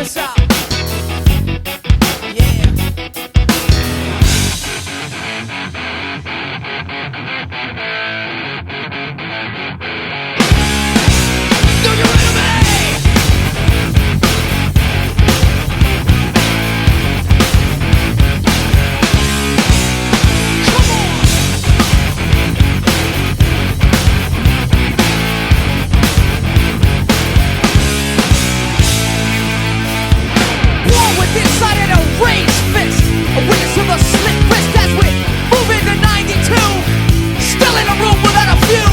this out. Yeah. Do you ready, man? Come on. War with inside and a raised fist. A witness of a slit wrist as we move into 92. Still in a room without a view.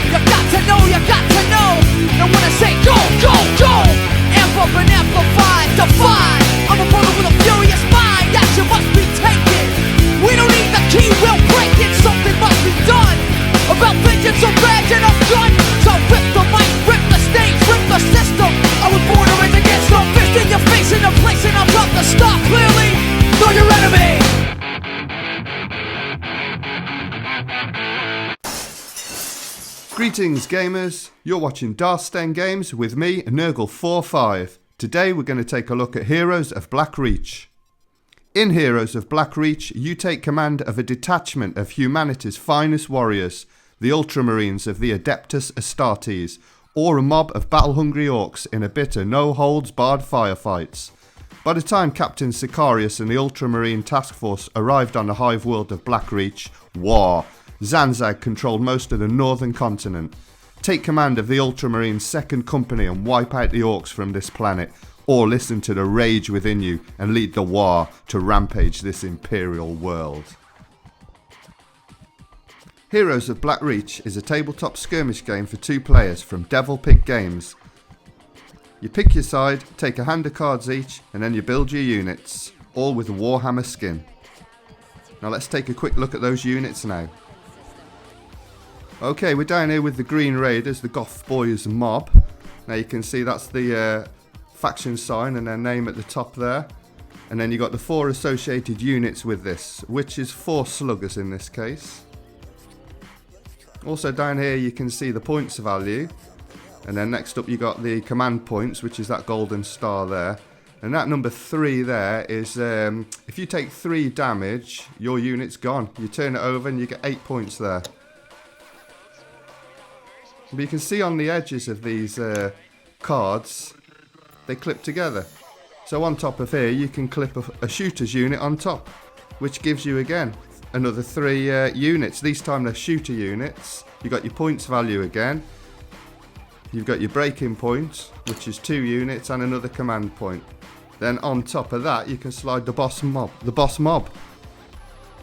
You got to know, you got to know. And when I say go, go, go, amp up and amplify, defy. I'm a brother with a furious mind that you must be taken. We don't need the key, we'll break it. Something must be done about vengeance, a badge and a gun. So rip the mic, rip the stage, rip the system. I was born to rage against no fist in your face, in a place, and I'm about to stop clearly. Know your enemy. Greetings gamers, you're watching Darth Sten Games with me, Nurgle.45. Today we're going to take a look at Heroes of Black Reach. In Heroes of Black Reach, you take command of a detachment of humanity's finest warriors, the Ultramarines of the Adeptus Astartes, or a mob of battle-hungry orcs in a bitter no-holds-barred firefights. By the time Captain Sicarius and the Ultramarine task force arrived on the hive world of Black Reach, war, Zanzag controlled most of the northern continent. Take command of the Ultramarines' second company and wipe out the orcs from this planet, or listen to the rage within you and lead the war to rampage this imperial world. Heroes of Black Reach is a tabletop skirmish game for 2 players from Devil Pig Games. You pick your side, take a hand of cards each, and then you build your units, all with a Warhammer skin. Now let's take a quick look at those units now. Okay, we're down here with the Green Raiders, the Goth Boys mob. Now you can see that's the faction sign and their name at the top there. And then you got the 4 associated units with this, which is 4 sluggers in this case. Also down here you can see the points value. And then next up you got the command points, which is that golden star there. And that number 3 there is, if you take 3 damage, your unit's gone. You turn it over and you get 8 points there. But you can see on the edges of these cards, they clip together. So on top of here, you can clip a shooter's unit on top, which gives you again another 3 units. This time they're shooter units. You've got your points value again. You've got your breaking point, which is 2 units and another command point. Then on top of that, you can slide the boss mob.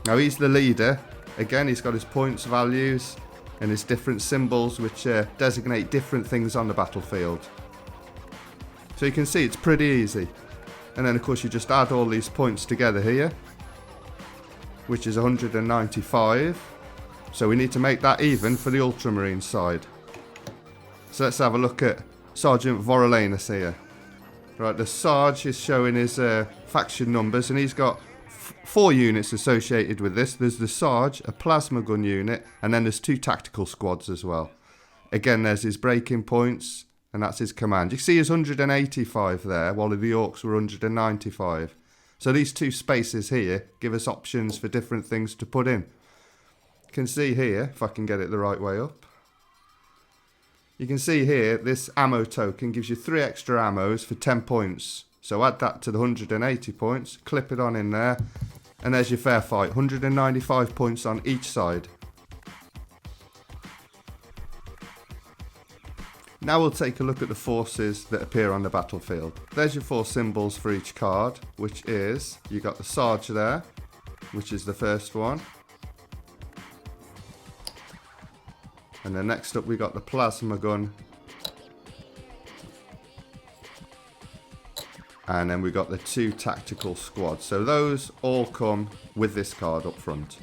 Now he's the leader. Again, he's got his points values and his different symbols which designate different things on the battlefield. So you can see it's pretty easy. And then of course you just add all these points together here, which is 195. So we need to make that even for the Ultramarine side. So let's have a look at Sergeant Voralanus here. Right, the Sarge is showing his faction numbers, and he's got 4 units associated with this. There's the Sarge, a plasma gun unit, and then there's 2 tactical squads as well. Again, there's his breaking points, and that's his command. You see his 185 there, while the orcs were 195. So these 2 spaces here give us options for different things to put in. You can see here, if I can get it the right way up. You can see here, this ammo token gives you 3 extra ammos for 10 points. So add that to the 180 points, clip it on in there, and there's your fair fight. 195 points on each side. Now we'll take a look at the forces that appear on the battlefield. There's your 4 symbols for each card, which is, you got the Sarge there, which is the first one. And then next up we got the plasma gun. And then we got the 2 tactical squads. So those all come with this card up front.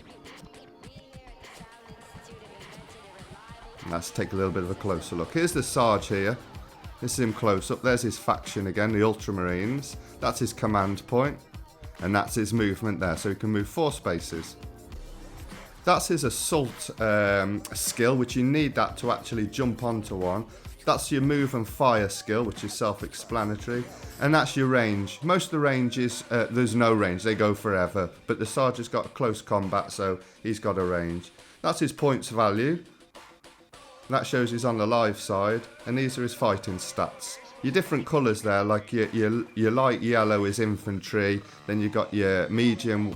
And let's take a little bit of a closer look. Here's the Sarge here. This is him close up. There's his faction again, the Ultramarines. That's his command point. And that's his movement there. So he can move 4 spaces. That's his assault skill, which you need that to actually jump onto one. That's your move and fire skill, which is self-explanatory. And that's your range. Most of the ranges, there's no range, they go forever. But the Sergeant's got close combat, so he's got a range. That's his points value. That shows he's on the live side. And these are his fighting stats. Your different colours there, like your light yellow is infantry. Then you've got your medium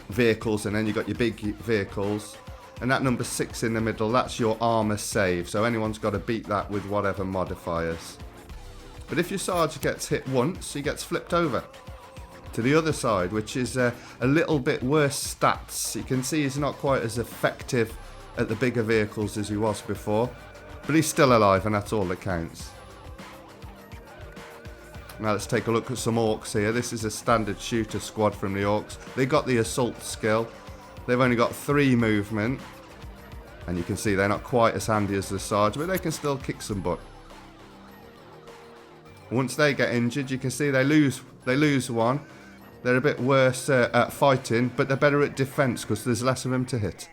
vehicles, and then you've got your big vehicles. And that number 6 in the middle, that's your armour save. So anyone's got to beat that with whatever modifiers. But if your Sarge gets hit once, he gets flipped over to the other side, which is a little bit worse stats. You can see he's not quite as effective at the bigger vehicles as he was before. But he's still alive, and that's all that counts. Now let's take a look at some orcs here. This is a standard shooter squad from the orcs. They got the assault skill. They've only got 3 movement, and you can see they're not quite as handy as the Sarge, but they can still kick some butt. Once they get injured, you can see they lose 1. They're a bit worse at fighting, but they're better at defense because there's less of them to hit.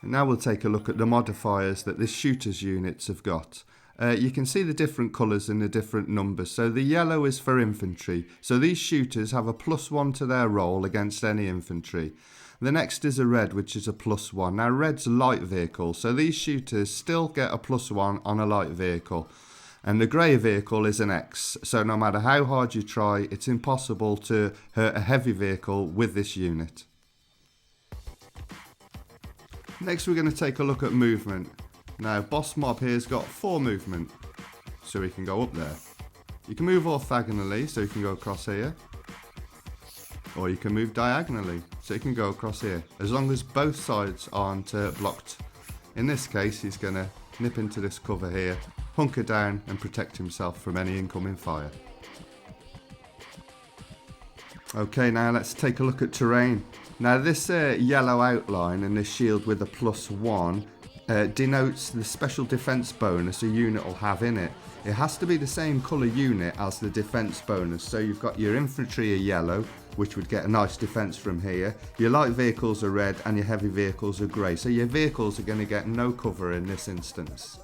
And now we'll take a look at the modifiers that this shooter's units have got. You can see the different colours and the different numbers. So the yellow is for infantry. So these shooters have a +1 to their roll against any infantry. The next is a red, which is a +1. Now red's light vehicle. So these shooters still get a +1 on a light vehicle. And the grey vehicle is an X. So no matter how hard you try, it's impossible to hurt a heavy vehicle with this unit. Next we're going to take a look at movement. Now, Boss Mob here's got 4 movement, so he can go up there. You can move orthogonally, so you can go across here. Or you can move diagonally, so you can go across here, as long as both sides aren't blocked. In this case, he's going to nip into this cover here, hunker down and protect himself from any incoming fire. Okay, now let's take a look at terrain. Now this yellow outline and this shield with a +1 denotes the special defense bonus a unit will have in it. It has to be the same colour unit as the defense bonus. So you've got your infantry are yellow, which would get a nice defense from here. Your light vehicles are red and your heavy vehicles are grey. So your vehicles are going to get no cover in this instance.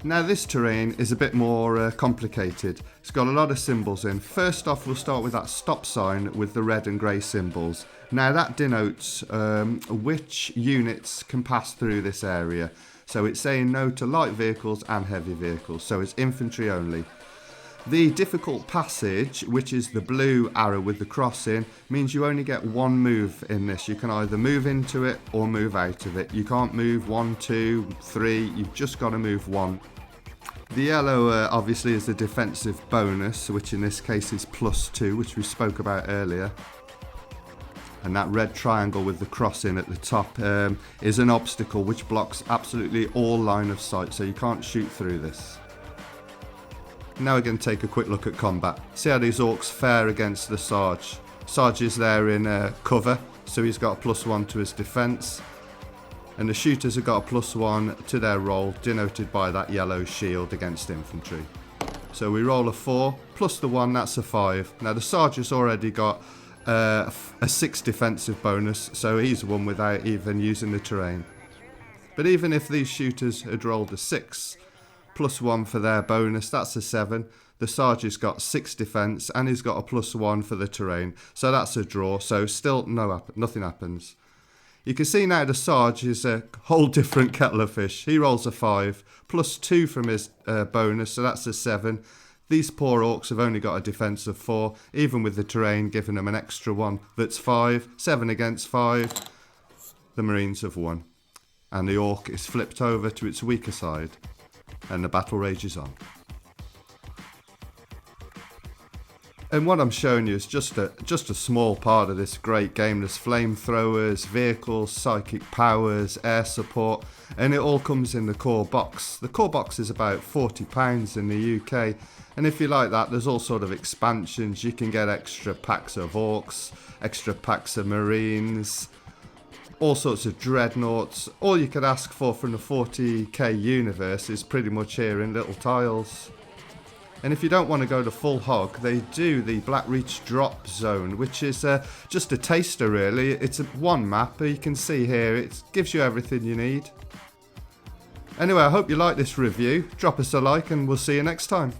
Now this terrain is a bit more complicated. It's got a lot of symbols in. First off, we'll start with that stop sign with the red and grey symbols. Now that denotes which units can pass through this area. So it's saying no to light vehicles and heavy vehicles, so it's infantry only. The difficult passage, which is the blue arrow with the cross in, means you only get 1 move in this. You can either move into it or move out of it. You can't move 1, 2, 3, you've just got to move 1. The yellow obviously is the defensive bonus, which in this case is +2, which we spoke about earlier. And that red triangle with the cross in at the top is an obstacle which blocks absolutely all line of sight, so you can't shoot through this. Now we're going to take a quick look at combat. See how these orcs fare against the Sarge. Sarge is there in cover, so he's got a +1 to his defense. And the shooters have got a +1 to their roll, denoted by that yellow shield against infantry. So we roll a 4, plus the 1, that's a 5. Now the Sarge has already got a 6 defensive bonus, so he's won without even using the terrain. But even if these shooters had rolled a 6, +1 for their bonus, that's a 7. The Sarge has got 6 defense and he's got a +1 for the terrain, so that's a draw. So still nothing happens. You can see now the Sarge is a whole different kettle of fish. He rolls a 5, +2 from his bonus, so that's a 7. These poor orcs have only got a defense of 4, even with the terrain giving them an extra 1. That's 5, 7 against 5. The Marines have won. And the orc is flipped over to its weaker side. And the battle rages on. And what I'm showing you is just a small part of this great game. There's flamethrowers, vehicles, psychic powers, air support, and it all comes in the core box. The core box is about £40 in the UK, and if you like that, there's all sort of expansions. You can get extra packs of orcs, extra packs of marines, all sorts of dreadnoughts. All you could ask for from the 40k universe is pretty much here in little tiles. And if you don't want to go to full hog, they do the Blackreach drop zone, which is just a taster really. It's one map, but you can see here it gives you everything you need. Anyway, I hope you like this review. Drop us a like and we'll see you next time.